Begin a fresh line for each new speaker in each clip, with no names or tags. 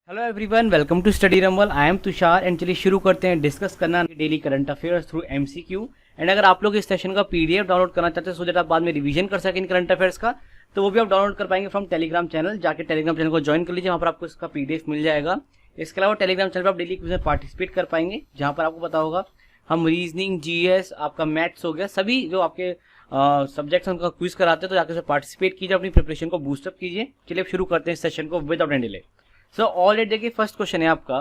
Hello everyone, welcome to study rumble. I am Tushar and चलिए शुरू करते हैं डिस्कस करना daily current affairs through MCQ. And अगर आप लोग इस सेशन का पीडीएफ डाउनलोड करना चाहते हैं सो दैट आप बाद में रिवीजन कर सकें करंट अफेयर्स का, तो वो भी आप डाउनलोड कर पाएंगे फ्रॉम टेलीग्राम चैनल। जाके टेलीग्राम चैनल को ज्वाइन कर लीजिए, वहाँ पर आपको इसका पीडीएफ मिल जाएगा। इसके अलावा टेलीग्राम चैनल पर आप डेली क्विज में पार्टिसिपेट कर पाएंगे, जहाँ पर आपको पता होगा हम रीजनिंग, जीएस, आपका मैथ्स हो गया, सभी जो आपके सब्जेक्ट्स उनका क्विज कराते हैं, तो जाकर से पार्टिसिपेट कीजिए, अपनी प्रिपरेशन को बूस्टअप कीजिए। चलिए अब शुरू करते हैं इस सेशन को without any delay. So already देखिए फर्स्ट क्वेश्चन है आपका,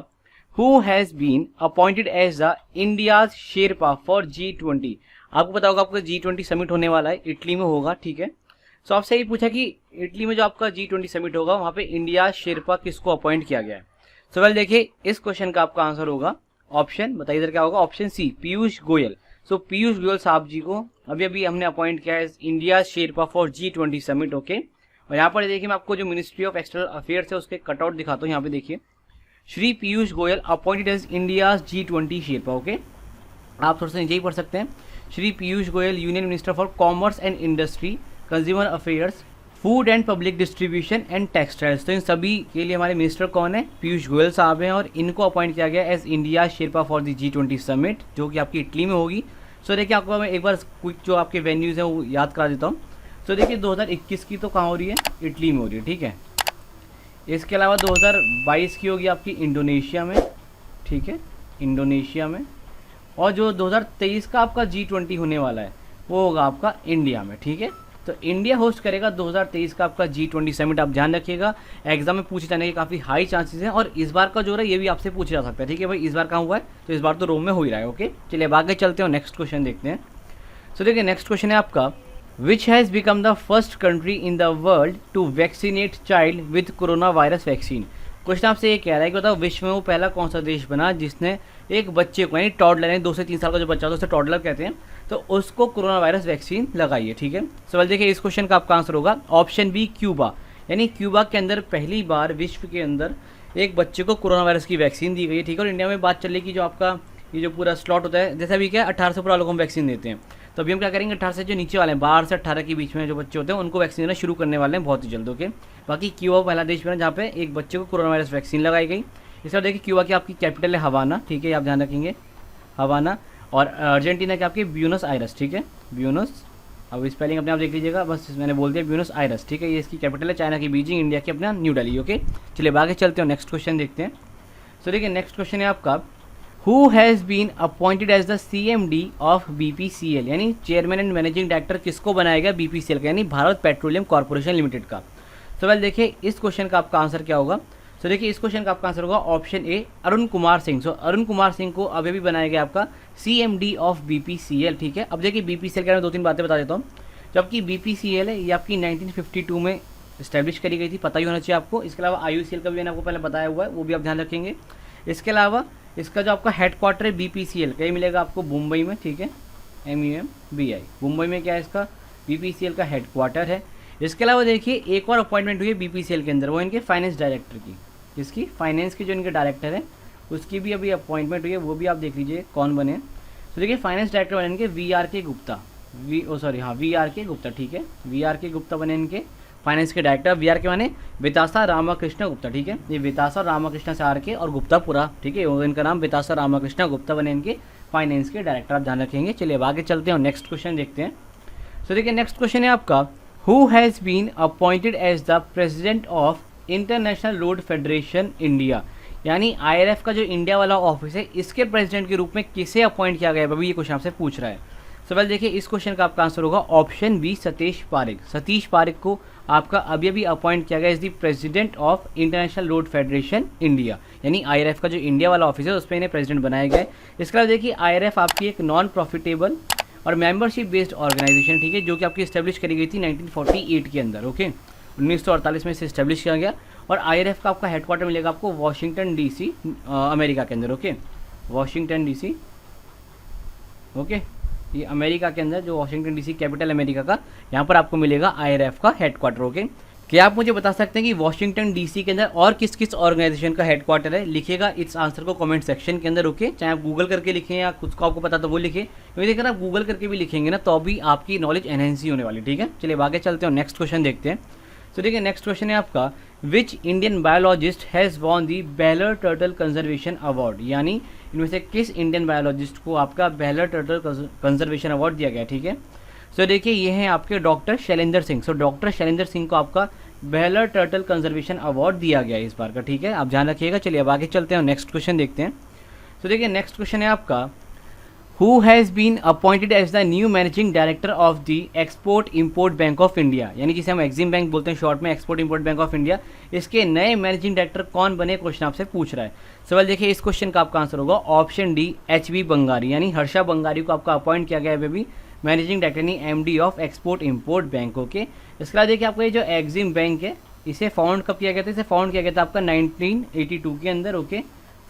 who has been appointed as the India's sherpa for G20। आपको पता होगा आपका G20 समिट होने वाला है, इटली में होगा, ठीक है। सो आपसे ये पूछा कि इटली में जो आपका G20 समिट होगा वहाँ पे इंडिया शेरपा किसको अपॉइंट किया गया है। सो वेल देखिए इस क्वेश्चन का आपका आंसर होगा ऑप्शन, बताइए इधर क्या होगा, ऑप्शन सी पीयूष गोयल। सो पीयूष गोयल साहब जी को अभी अभी हमने अपॉइंट किया है India sherpa for G20 summit, okay. और यहाँ पर देखिए मैं आपको जो मिनिस्ट्री ऑफ एक्सटर्नल अफेयर्स है उसके कटआउट दिखाता हूँ। यहाँ पे देखिए Shri Piyush Goyal appointed as India G20 sherpa, okay. आप थोड़ा सा नीचे ही पढ़ सकते हैं, Shri Piyush Goyal union minister for commerce and industry, consumer affairs, food and public distribution and textiles. तो इन सभी के लिए हमारे मिनिस्टर कौन है, पीयूष गोयल साहब हैं, और इनको अपॉइंट किया गया as India sherpa for the G20 summit, जो कि आपकी इटली में होगी। सो देखिए आपको मैं एक बार क्विक जो आपके वेन्यूज़ हैं वो याद करा देता हूँ। तो देखिए 2021 की तो कहाँ हो रही है, इटली में हो रही है, ठीक है। इसके अलावा 2022 की होगी आपकी इंडोनेशिया में, ठीक है, इंडोनेशिया में। और जो 2023 का आपका G20 होने वाला है वो होगा आपका इंडिया में, ठीक है। तो इंडिया होस्ट करेगा 2023 का आपका G20 समिट। आप ध्यान रखिएगा, एग्जाम में पूछे जाने के काफ़ी हाई चांसेस हैं, और इस बार का जो है ये भी आपसे पूछा जा सकता है, ठीक है भाई। इस बार कहाँ हुआ है, तो इस बार तो रोम में हो ही रहा है, ओके। चलिए अब आगे चलते हैं, नेक्स्ट क्वेश्चन देखते हैं। सो देखिए नेक्स्ट क्वेश्चन है आपका, Which has become the first country in the world to vaccinate child with coronavirus vaccine। Question आपसे ये कह रहा है कि बताओ विश्व में वो पहला कौन सा देश बना जिसने एक बच्चे को, यानी टॉडलर, यानी 2 से 3 साल का जो बच्चा होता है उसे टॉडलर कहते हैं, तो उसको कोरोना वायरस वैक्सीन लगाई है, ठीक है। सवाल देखिए इस क्वेश्चन का आपका आंसर होगा ऑप्शन बी क्यूबा। यानी क्यूबा के अंदर पहली बार विश्व के अंदर एक बच्चे को कोरोना वायरस की वैक्सीन दी गई है, ठीक है। और इंडिया में बात चल रही कि जो आपका ये जो पूरा स्लॉट होता है, जैसा भी क्या 18 से ऊपर लोगों को वैक्सीन देते हैं, तो अभी हम क्या करेंगे 18 से जो नीचे वाले हैं, 12 से 18 के बीच में जो बच्चे होते हैं उनको वैक्सीन देना शुरू करने वाले हैं बहुत ही जल्द, ओके। बाकी क्यूबा पहला देश बना जहाँ पे एक बच्चे को कोरोना वायरस वैक्सीन लगाई गई। इस तरह देखिए क्यूबा की आपकी कैपिटल है हवाना, ठीक है, आप ध्यान रखेंगे हवाना। और अर्जेंटीना की आपकी ब्यूनस आयरस, ठीक है, ब्यूनस। अब स्पेलिंग अपने आप देख लीजिएगा, बस मैंने बोल दिया ब्यूनस आयरस, ठीक है। ये इसकी कैपिटल है, चाइना की बीजिंग, इंडिया की अपना न्यू दिल्ली, ओके। चलिए आगे चलते हैं, नेक्स्ट क्वेश्चन देखते हैं। सो देखिए नेक्स्ट क्वेश्चन है आपका, Who has been appointed as the CMD of BPCL। यानी चेयरमैन एंड मैनेजिंग डायरेक्टर किसको बनाया गया BPCL का, यानी भारत पेट्रोलियम कॉर्पोरेशन लिमिटेड का। सो वेल देखिए इस क्वेश्चन का आपका आंसर क्या होगा। सो देखिए इस क्वेश्चन का आपका आंसर होगा ऑप्शन ए अरुण कुमार सिंह। सो अरुण कुमार सिंह को अभी भी बनाया गया आपका CMD ऑफ BPCL, ठीक है। अब देखिए BPCL के बारे में 2-3 बातें बता देता हूँ। जो आपकी BPCL है ये आपकी 1952 में इस्टेब्लिश करी गई थी, पता ही होना चाहिए आपको। इसके अलावा IOCL का भी मैंने आपको पहले बताया हुआ है, वो भी आप ध्यान रखेंगे। इसके अलावा इसका जो आपका हेडक्वार्टर है BPCL कहीं मिलेगा आपको मुंबई में, ठीक है, MEMBI मुंबई में क्या है इसका BPCL का हेडक्वार्टर है। इसके अलावा देखिए एक और अपॉइंटमेंट हुई है BPCL के अंदर, वो इनके फाइनेंस डायरेक्टर की, जिसकी फाइनेंस के जो इनके डायरेक्टर है उसकी भी अभी अपॉइंटमेंट हुई है, वो भी आप देख लीजिए कौन बने। तो देखिए फाइनेंस डायरेक्टर बने इनके VRK गुप्ता, VRK गुप्ता, ठीक है, VRK गुप्ता बने इनके फाइनेंस के डायरेक्टर। VRK माने वितासा रामाकृष्ण गुप्ता, ठीक है, ये वितासा रामाकृष्ण से RK और गुप्ता पूरा, ठीक है, इनका नाम वितासा रामाकृष्ण गुप्ता बने इनके फाइनेंस के डायरेक्टर, आप ध्यान रखेंगे। चलिए अब आगे चलते हैं और नेक्स्ट क्वेश्चन देखते हैं। सो देखिए नेक्स्ट क्वेश्चन है आपका, who has been appointed as the president of international road federation India. यानी IRF का जो इंडिया वाला ऑफिस है इसके प्रेसिडेंट के रूप में किसे अपॉइंट किया गया है, अभी ये क्वेश्चन आपसे पूछ रहा है। सो वेल देखिए इस क्वेश्चन का आपका आंसर होगा ऑप्शन बी सतीश पारिक। सतीश पारिक को आपका अभी अभी अपॉइंट किया गया is the president of international road federation India. यानी IRF का जो इंडिया वाला ऑफिस है उस पर इन्हें प्रेसिडेंट बनाया गया है। इसके अलावा देखिए IRF आपकी एक नॉन प्रॉफिटेबल और मेंबरशिप बेस्ड ऑर्गेनाइजेशन, ठीक है, जो कि आपकी इस्टेब्लिश करी गई थी 1948 के अंदर, ओके, 1948 में इसे इस्टेब्लिश किया गया। और IRF का आपका हेडक्वार्टर मिलेगा आपको वॉशिंगटन DC अमेरिका के अंदर, ओके, वॉशिंगटन DC, ओके, ये अमेरिका के अंदर जो वॉशिंगटन DC कैपिटल अमेरिका का, यहाँ पर आपको मिलेगा IRF का हेडक्वार्टर, ओके। क्या आप मुझे बता सकते हैं कि वॉशिंगटन DC के अंदर और किस किस ऑर्गेनाइजेशन का हेडक्वार्टर है? लिखिएगा इस आंसर को कमेंट सेक्शन के अंदर, ओके। चाहे आप गूगल करके लिखें या खुद को आपको पता तो वो लिखें, क्योंकि देखिए आप गूगल करके भी लिखेंगे ना तो अभी आपकी नॉलेज एनहेंस ही होने वाली, ठीक है। चलिए आगे चलते हैं और नेक्स्ट क्वेश्चन देखते हैं। तो देखिए नेक्स्ट क्वेश्चन है आपका, which Indian biologist has won the baler turtle conservation award, यानी इनमें से किस इंडियन बायोलॉजिस्ट को आपका बेलर टर्टल कंजर्वेशन अवार्ड दिया गया, ठीक है। सो देखिए ये हैं आपके doctor Shailendra Singh. So doctor Shailendra Singh को आपका बेलर टर्टल कंजर्वेशन अवार्ड दिया गया इस बार का, ठीक है, आप ध्यान रखिएगा। चलिए अब आगे चलते हैं और नेक्स्ट क्वेश्चन देखते हैं। सो देखिए नेक्स्ट क्वेश्चन है आपका, who has been appointed as the new managing director of the export import bank of India, यानी जिसे हम एक्सिम बैंक बोलते हैं शॉर्ट में, export import bank of India, इसके नए मैनेजिंग डायरेक्टर कौन बने, क्वेश्चन आपसे पूछ रहा है। सवाल देखिए इस क्वेश्चन का आपका आंसर होगा ऑप्शन डी, HB बंगारी, यानी हर्षा बंगारी को आपका अपॉइंट किया गया है बेबी मैनेजिंग डायरेक्टर यानी MD of export import bank, okay. इसके बाद देखिए आपका ये जो एक्सिम बैंक है इसे फाउंड कब किया गया था, इसे फाउंड किया गया था आपका 1982 के अंदर, ओके,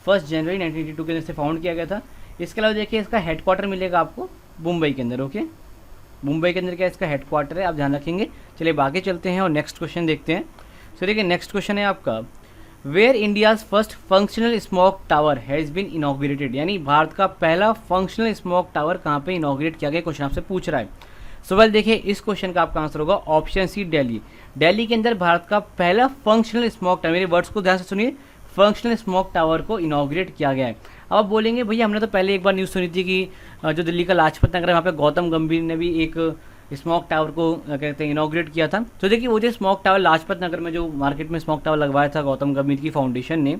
1 जनवरी 1982 के अंदर से फाउंड किया गया था। इसके अलावा देखिए इसका हेडक्वार्टर मिलेगा आपको मुंबई के अंदर, ओके, मुंबई के अंदर क्या इसका हेडक्वार्टर है, आप ध्यान रखेंगे। चलिए आगे चलते हैं और नेक्स्ट क्वेश्चन देखते हैं। सो देखिए नेक्स्ट क्वेश्चन है आपका, where India's first functional smoke tower has been inaugurated, यानी भारत का पहला फंक्शनल स्मोक टावर कहाँ पे इनॉग्रेट किया गया, क्वेश्चन आपसे पूछ रहा है। सो वेल देखिए इस क्वेश्चन का आपका आंसर होगा ऑप्शन सी, दिल्ली। दिल्ली के अंदर भारत का पहला फंक्शनल स्मोक टावर, मेरे वर्ड्स को ध्यान से सुनिए, फंक्शनल स्मोक टावर को इनॉग्रेट किया गया है। अब आप बोलेंगे भैया हमने तो पहले एक बार न्यूज़ सुनी थी कि जो दिल्ली का लाजपत नगर है वहाँ पे गौतम गंभीर ने भी एक स्मोक टावर को कहते हैं इनॉग्रेट किया था। तो देखिए वो जो स्मोक टावर लाजपत नगर में जो मार्केट में स्मोक टावर लगवाया था गौतम गंभीर की फाउंडेशन ने,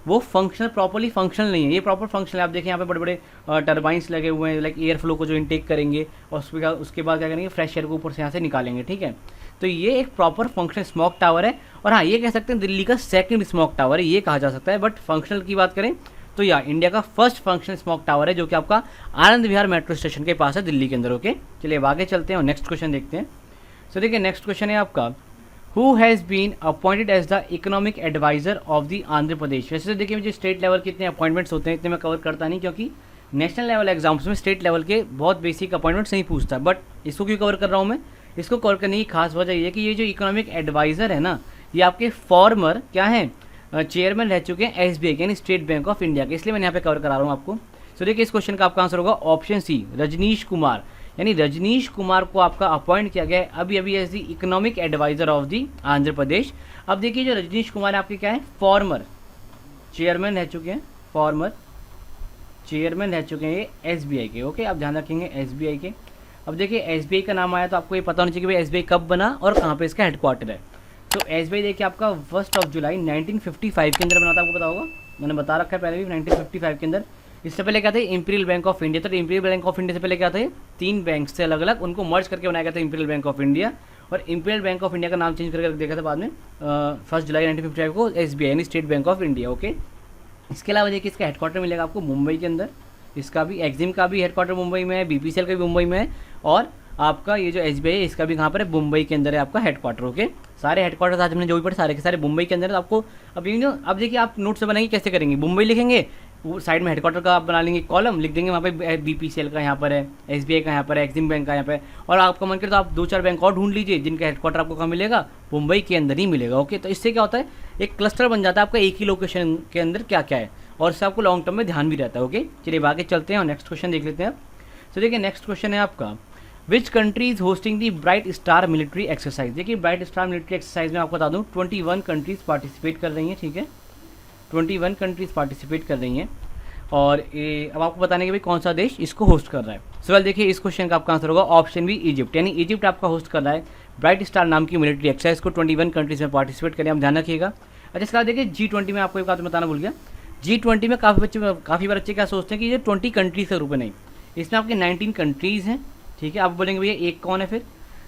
वो फंक्शनल प्रॉपर्ली फंक्शनल नहीं है, ये प्रॉपर फंक्शनल है। आप देखें यहाँ पे बड़े बड़े टर्बाइंस लगे हुए हैं, लाइक एयर फ्लो को जो इनटेक करेंगे और उसके बाद क्या करेंगे, फ्रेश एयर को ऊपर से यहाँ से निकालेंगे, ठीक है। तो ये एक प्रॉपर फंक्शनल स्मोक टावर है, और हाँ ये कह सकते हैं दिल्ली का सेकंड स्मोक टावर है, ये कहा जा सकता है। बट फंक्शनल की बात करें तो या इंडिया का फर्स्ट फंक्शनल स्मोक टावर है जो कि आपका आनंद विहार मेट्रो स्टेशन के पास है दिल्ली के अंदर, ओके। चलिए अब आगे चलते हैं और नेक्स्ट क्वेश्चन देखते हैं। सो देखिए नेक्स्ट क्वेश्चन है आपका, who has been appointed as the economic adviser of the Andhra Pradesh. वैसे तो देखिए मुझे स्टेट लेवल के इतने अपॉइंटमेंट्स होते हैं इतने मैं कवर करता नहीं, क्योंकि नेशनल लेवल एग्जाम्स में स्टेट लेवल के बहुत बेसिक अपॉइंटमेंट्स नहीं पूछता, बट इसको क्यों कवर कर रहा हूँ मैं, इसको कवर करने की खास वजह ये है कि ये जो इकोनॉमिक एडवाइज़र है ना, ये आपके फॉर्मर क्या हैं, चेयरमैन रह चुके हैं SBI यानी स्टेट बैंक ऑफ इंडिया के, इसलिए मैंने यहाँ पे कवर करा रहा हूँ आपको। सो देखिए इस क्वेश्चन का आपका आंसर होगा ऑप्शन सी, रजनीश कुमार, यानी रजनीश कुमार को आपका अपॉइंट किया गया है अभी अभी as the economic adviser of the Andhra Pradesh. अब देखिए जो रजनीश कुमार आपके क्या है, फॉर्मर चेयरमैन रह चुके हैं, फॉर्मर चेयरमैन रह चुके हैं ये SBI के, ओके, आप ध्यान रखेंगे SBI के। अब देखिए SBI का नाम आया तो आपको ये पता होना चाहिए कि भाई SBI कब बना और कहाँ पे इसका हेडक्वार्टर है। तो SBI देखिए आपका 1 जुलाई 1955 के अंदर बना था, आपको पता होगा, मैंने बता रखा है पहले भी 1955 के अंदर। इससे पहले क्या था, इंपीरियल बैंक ऑफ इंडिया। तो इंपीरियल बैंक ऑफ इंडिया से पहले क्या था, 3 बैंक से अलग अलग उनको मर्ज करके बनाया गया था इंपीरियल बैंक ऑफ इंडिया, और इंपीरियल बैंक ऑफ इंडिया का नाम चेंज करके रख दिया था बाद में 1 जुलाई 1955 को SBI यानी state bank of India, okay. इसके अलावा देखिए इसका हेडक्वार्टर मिलेगा आपको मुंबई के अंदर, इसका भी एक्सिम का भी हेडक्वार्टर मुंबई में है, BPCL का भी मुंबई में है, और आपका ये जो SBI है इसका भी कहाँ पर है, मुंबई के अंदर है आपका हेडक्वार्टर, ओके। सारे हेडक्वार्टर्स आज हमने जो भी पढ़े सारे के सारे मुंबई के अंदर है। तो आपको अब देखिए आप नोट से बनाएंगे कैसे करेंगे, मुंबई लिखेंगे, वो साइड में हेडक्वार्टर का आप बना लेंगे कॉलम, लिख देंगे वहाँ पे BPCL का यहाँ पर है, SBI का यहाँ पर है, एक्सिम बैंक का यहाँ पे, और आपका मन करे तो आप 2-4 बैंक और ढूंढ लीजिए जिनका हेडक्वार्टर आपको कहाँ मिलेगा, मुंबई के अंदर ही मिलेगा, ओके। तो इससे क्या होता है, एक क्लस्टर बन जाता है आपका एक ही लोकेशन के अंदर क्या क्या है, और इससे आपको लॉन्ग टर्म में ध्यान भी रहता है, ओके। चलिए आगे चलते हैं और नेक्स्ट क्वेश्चन देख लेते हैं। तो देखिए नेक्स्ट क्वेश्चन है आपका, which country is hosting the bright star military exercise. देखिए ब्राइट स्टार मिलिट्री एक्सरसाइज में आपको बता दूं 21 कंट्रीज़ पार्टिसिपेट कर रही हैं, ठीक है, 21 कंट्रीज़ पार्टिसिपेट कर रही हैं, और ये अब आपको बताने के भाई कौन सा देश इसको होस्ट कर रहा है। सवाल देखिए इस क्वेश्चन का आपका आंसर होगा ऑप्शन बी, इजिप्ट, यानी इजिप्ट आपका होस्ट कर रहा है ब्राइट स्टार नाम की मिलिट्री एक्सरसाइज को। 21 कंट्रीज़ में पार्टिसिपेट करें, आप ध्यान रखिएगा। अच्छा इसके बाद देखिए G20 में आपको एक बात बताना भूल गया, G20 में काफ़ी बार बच्चे क्या सोचते हैं कि ये 20 कंट्रीज़ का ग्रुप है, नहीं, इसमें आपके 19 कंट्रीज़ हैं, ठीक है। आप बोलेंगे भैया एक कौन है फिर,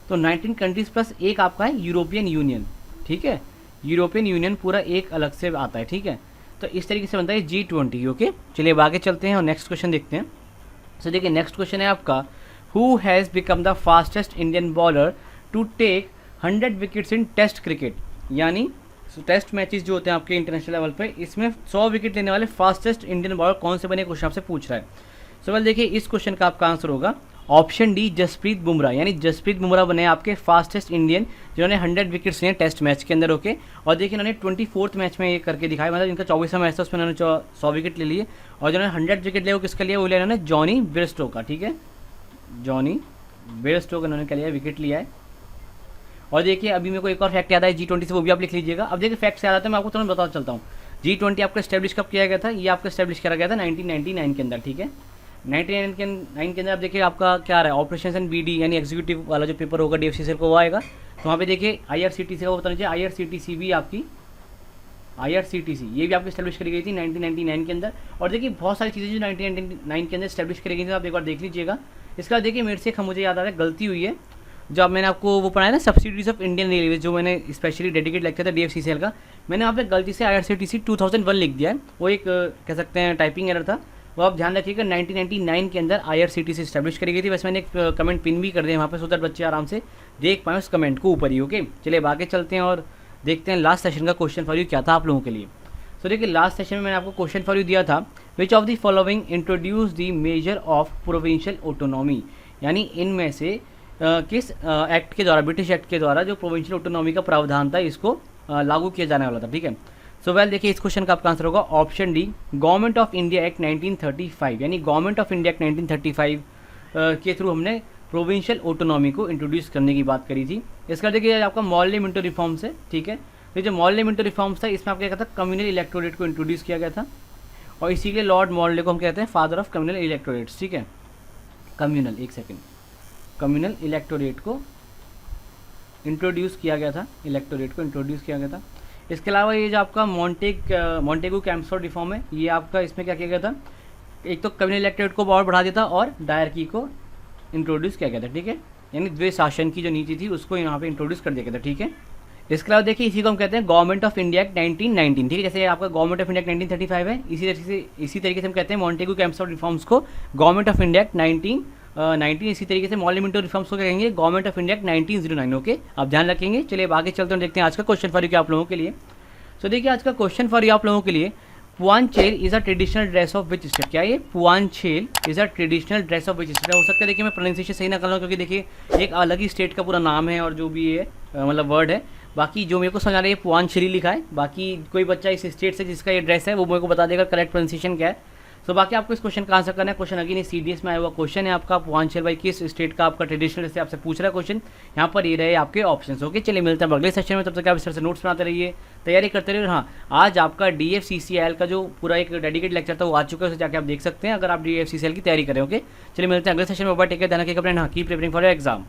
तो 19 कंट्रीज़ प्लस एक आपका है यूरोपियन यूनियन, ठीक है, यूरोपियन यूनियन पूरा एक अलग से आता है, ठीक है। तो इस तरीके से बनता है G20, ओके। चलिए अब आगे चलते हैं और नेक्स्ट क्वेश्चन देखते हैं। सो देखिए नेक्स्ट क्वेश्चन है आपका, who has become the fastest Indian bowler to take 100 wickets in test cricket, यानी टेस्ट मैचेस जो होते हैं आपके इंटरनेशनल लेवल पे, इसमें 100 विकेट लेने वाले फास्टेस्ट इंडियन बॉलर कौन से बने, क्वेश्चन आपसे पूछ रहा है। सो वेल देखिए इस क्वेश्चन का आपका आंसर होगा ऑप्शन डी, जसप्रीत बुमराह, यानी जसप्रीत बुमराह बने आपके फास्टेस्ट इंडियन जिन्होंने 100 विकेट्स लिए टेस्ट मैच के अंदर, ओके। और देखिए इन्होंने 24th मैच में ये करके दिखाया, मतलब इनका 24वां मैच था उसमें उन्होंने 100 विकेट ले लिए, और जिन्होंने 100 विकेट लिए वो किसका लिया, वो लिया इन्होंने जॉनी बेयरस्टो का, ठीक है, जॉनी बेयरस्टो का इन्होंने क्या लिया, विकेट लिया है। और देखिए अभी मेरे को एक और फैक्ट याद है G20 से, वो भी आप लिख लीजिएगा। अब देखिए फैक्ट याद आता है, मैं आपको तुरंत बताता चलता हूँ। G20 आपका स्टैब्लिश कब किया गया था? ये आपका स्टैब्लिश करा गया था 1999 के अंदर, ठीक है। 1999 के अंदर आप देखिए आपका क्या आ रहा है, ऑपरेशन एंड BD यानी एग्जीक्यूटिव वाला जो पेपर होगा DFCCL को वो आएगा। तो वहाँ पे देखिए IRCTC का वो बता दीजिए, IRCTC भी आपकी IRCTC ये भी आपकी स्टैब्लिश करी गई थी 1999 के अंदर। और देखिए बहुत सारी चीज़ें जो 1999 के अंदर स्टैब्लिश करी गई थी, आप एक बार देख लीजिएगा। इसका देखिए मेरे से मुझे याद आ रहा है गलती हुई है, जो अब मैंने आपको वो पढ़ाया ना सब्सिडीज ऑफ इंडियन रेलवे, जो मैंने स्पेशली डेडिकेट लेक्चर था DFCCL का, मैंने वहाँ पे गलती से IRCTC 2001 लिख दिया है। वो एक कह सकते हैं टाइपिंग एरर था, वो आप ध्यान रखिएगा। 1999 के अंदर IRCTC स्टैब्लिश करी गई थी। वैसे मैंने एक कमेंट पिन भी कर दिया वहाँ पे, सो दैट बच्चे आराम से देख पाएँ उस कमेंट को ऊपर ही। ओके, चलिए अब आगे चलते हैं और देखते हैं लास्ट सेशन का क्वेश्चन फॉर यू क्या था आप लोगों के लिए। तो देखिए लास्ट सेशन में मैंने आपको क्वेश्चन फॉर यू दिया था, which of the following introduce the measure of provincial autonomy, यानी इनमें से किस एक्ट के द्वारा, ब्रिटिश एक्ट के द्वारा जो प्रोविंशियल ऑटोनॉमी का प्रावधान था इसको लागू किया जाने वाला था, ठीक है। सो वेल देखिए इस क्वेश्चन का आपका आंसर होगा option D, government of India act 1935, यानी गवर्नमेंट ऑफ इंडिया एक्ट 1935 के थ्रू हमने प्रोविंशियल ऑटोनॉमी को इंट्रोड्यूस करने की बात करी थी। इसका देखिए आपका मॉडल मिंटो रिफॉर्म्स है, ठीक है। ये जो मॉडल मिंटो रिफॉर्म्स था इसमें आपको क्या था, कम्युनल इलेक्टोरेट को इंट्रोड्यूस किया गया था, और इसी के लिए लॉर्ड मॉडले को हम कहते हैं फादर ऑफ कम्युनल इलेक्टोरेट्स, ठीक है। कम्युनल, एक सेकेंड, कम्युनल इलेक्टोरेट को इंट्रोड्यूस किया गया था, इलेक्टोरेट को इंट्रोड्यूस किया गया था। इसके अलावा ये जो आपका मॉन्टेगू कैम्पसफोर्ड रिफॉर्म है, ये आपका इसमें क्या किया गया था, एक तो कम्युनल इलेक्टोरेट को पावर बढ़ा दिया था और डायरकी को इंट्रोड्यूस किया गया था, ठीक है। यानी द्वै शासन की जो नीति थी उसको यहाँ पे इंट्रोड्यूस कर दिया गया था, ठीक है। इसके अलावा देखिए इसी को हम कहते हैं गवर्नमेंट ऑफ इंडिया एक्ट 1919, ठीक है। जैसे आपका गवर्नमेंट ऑफ इंडिया एक्ट 1935 है, इसी तरीके से हम कहते हैं मॉन्टेगू कैम्पसफोर्ड रिफॉर्म्स को गवर्नमेंट ऑफ इंडिया एक्ट 1919, इसी तरीके से मॉडल मिंटो रिफॉर्म्स को कहेंगे government of India act 1909। Okay, आप ध्यान रखेंगे। चलिए आगे चलते हैं, देखते हैं आज का क्वेश्चन फॉर यू क्या आप लोगों के लिए। तो देखिए आज का क्वेश्चन फॉर यू आप लोगों के लिए, puanchei is a traditional dress of which state, क्या ये puanchei is a traditional dress of which state. हो सकता है देखिए मैं प्रोनाउंसिएशन सही ना कर रहा हूँ, क्योंकि देखिए एक अलग ही स्टेट का पूरा नाम है और जो भी है मतलब वर्ड है। बाकी जो मेरे को समझ आ रहा है पुआंचेरी लिखा है, बाकी कोई बच्चा इस स्टेट से जिसका ये ड्रेस है वो मेरे को बता देगा करेक्ट प्रोनाउंसिएशन क्या है। तो बाकी आपको इस क्वेश्चन का आंसर करना है। क्वेश्चन अगेन CDS में आया हुआ क्वेश्चन है आपका, पुआंचेल भाई किस स्टेट का आपका ट्रेडिशनल से आपसे पूछ रहा है क्वेश्चन। यहाँ पर ये रहे आपके ऑप्शंस। ओके, चलिए मिलते हैं अगले सेशन में, तब तक आप इस तरह से नोट्स बनाते रहिए, तैयारी करते रहिए। हाँ, आज आपका DFCCL का जो पूरा एक डेडिकेट लेक्चर था वो आ चुका है, उसे जाकर आप देख सकते हैं अगर आप DFCCL की तैयारी करें। ओके, चलिए मिलते हैं अगले सेशन में। टेक केयर, ध्यान रखिएगा अपना, कीप प्रिपरेटिंग फॉर योर एग्जाम।